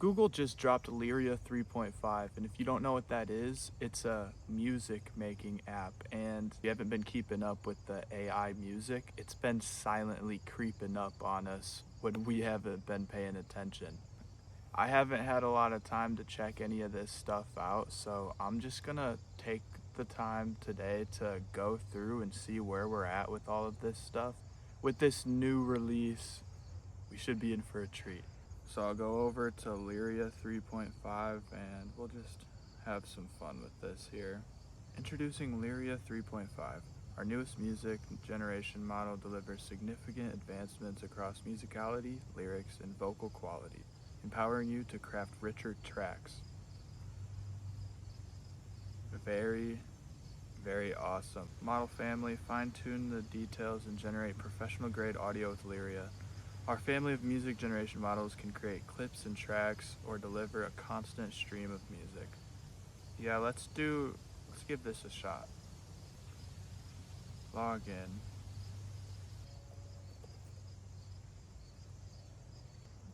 Google just dropped Lyria 3.5, and if you don't know what that is, it's a music making app, and if you haven't been keeping up with the AI music, it's been silently creeping up on us when we haven't been paying attention. I haven't had a lot of time to check any of this stuff out, so I'm just gonna take the time today to go through and see where we're at with all of this stuff. With this new release, we should be in for a treat. So I'll go over to Lyria 3.5 and we'll just have some fun with this here. Introducing Lyria 3.5. Our newest music generation model delivers significant advancements across musicality, lyrics, and vocal quality, empowering you to craft richer tracks. Very, very awesome. Model family, fine-tune the details and generate professional-grade audio with Lyria. Our family of music generation models can create clips and tracks or deliver a constant stream of music. Yeah, let's give this a shot. Log in.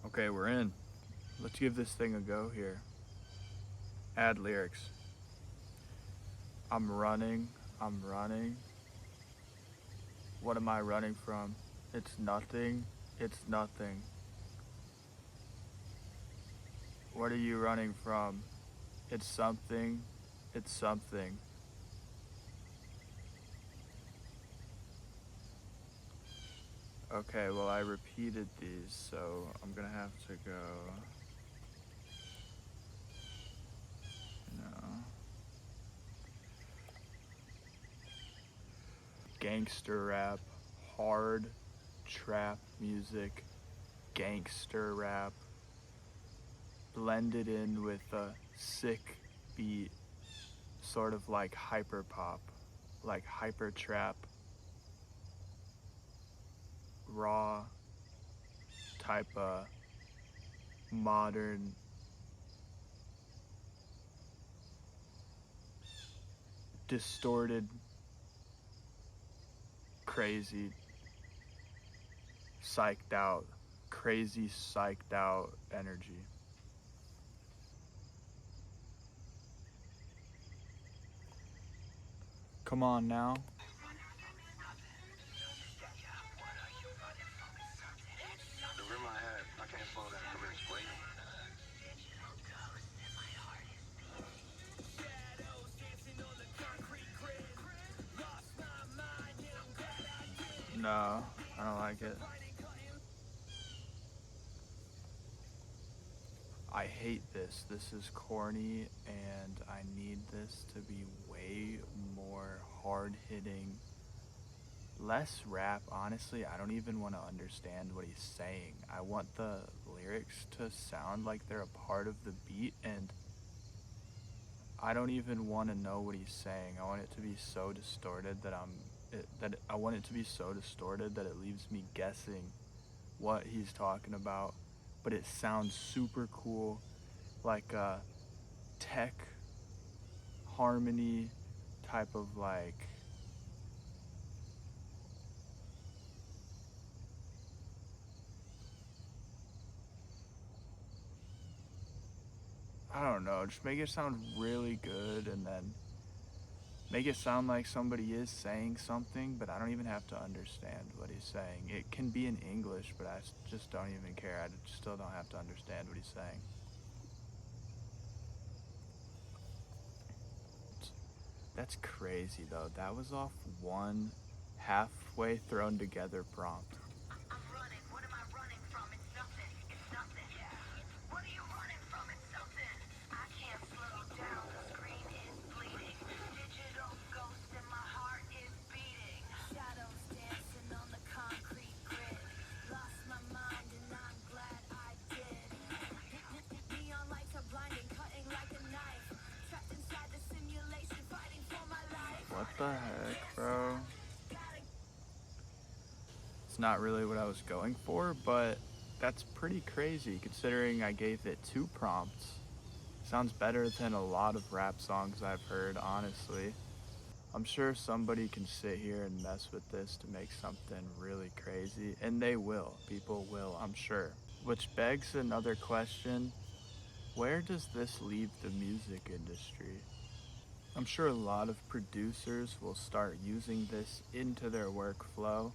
Okay, we're in. Let's give this thing a go here. Add lyrics. I'm running. What am I running from? It's nothing. It's nothing. What are you running from? It's something. It's something. Okay, well I repeated these, so I'm gonna have to go. No. Gangster rap, hard trap music, gangster rap, blended in with a sick beat, sort of like hyper pop, like hyper trap, raw type of modern distorted, crazy, psyched out, crazy psyched out energy. Come on now. The room I had, I can't slow down. I'm just waiting. No, I don't like it. I hate this. This is corny and I need this to be way more hard-hitting. Less rap, honestly. I don't even want to understand what he's saying. I want the lyrics to sound like they're a part of the beat, and I don't even want to know what he's saying. I want it to be so distorted that it leaves me guessing what he's talking about, but it sounds super cool, like a tech harmony type of like I don't know, just make it sound really good and then make it sound like somebody is saying something, but I don't even have to understand what he's saying. It can be in English, but I just don't even care. I still don't have to understand what he's saying. That's crazy though. That was off one halfway thrown together prompt. I'm running. What am I running from? It's nothing. It's nothing. Yeah. What are you running from? It's something. I can't slow down. The screen is bleeding. Digital ghost and my heart is beating. Shadows dancing on the concrete grid. Lost my mind and I'm glad I did. Neon lights are blinding, cutting like a knife. Trapped inside the simulation, fighting for my life. What the heck, bro? It's not really what I was going for, but that's pretty crazy considering I gave it 2 prompts. Sounds better than a lot of rap songs I've heard, honestly. I'm sure somebody can sit here and mess with this to make something really crazy, and they will. People will, I'm sure. Which begs another question. Where does this leave the music industry? I'm sure a lot of producers will start using this into their workflow.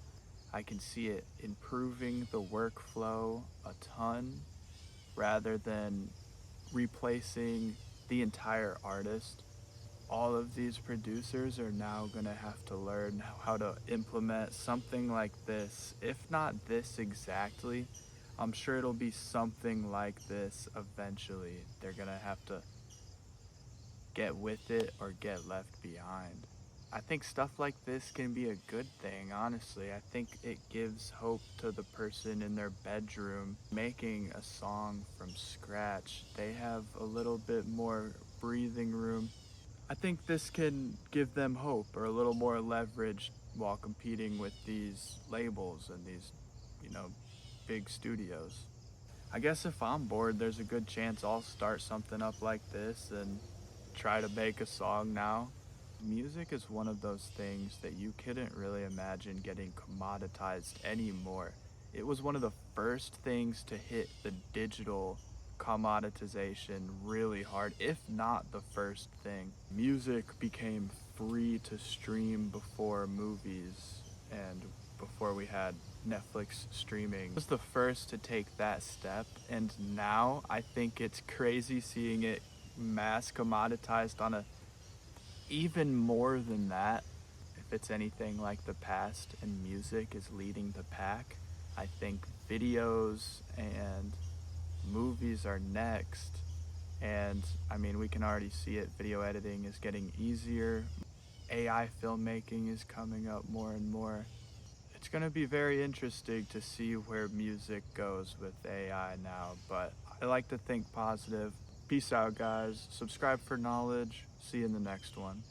I can see it improving the workflow a ton rather than replacing the entire artist. All of these producers are now going to have to learn how to implement something like this. If not this exactly, I'm sure it'll be something like this eventually. They're going to have to get with it or get left behind. I think stuff like this can be a good thing, honestly. I think it gives hope to the person in their bedroom making a song from scratch. They have a little bit more breathing room. I think this can give them hope or a little more leverage while competing with these labels and these, you know, big studios. I guess if I'm bored, there's a good chance I'll start something up like this and try to make a song now. Music is one of those things that you couldn't really imagine getting commoditized anymore. It was one of the first things to hit the digital commoditization really hard, if not the first thing. Music became free to stream before movies and before we had Netflix streaming. It was the first to take that step, and now I think it's crazy seeing it mass commoditized on a even more than that. If it's anything like the past and music is leading the pack, I think videos and movies are next. And I mean, we can already see it. Video editing is getting easier. AI filmmaking is coming up more and more. It's going to be very interesting to see where music goes with AI now, but I like to think positive. Peace out, guys. Subscribe for knowledge. See you in the next one.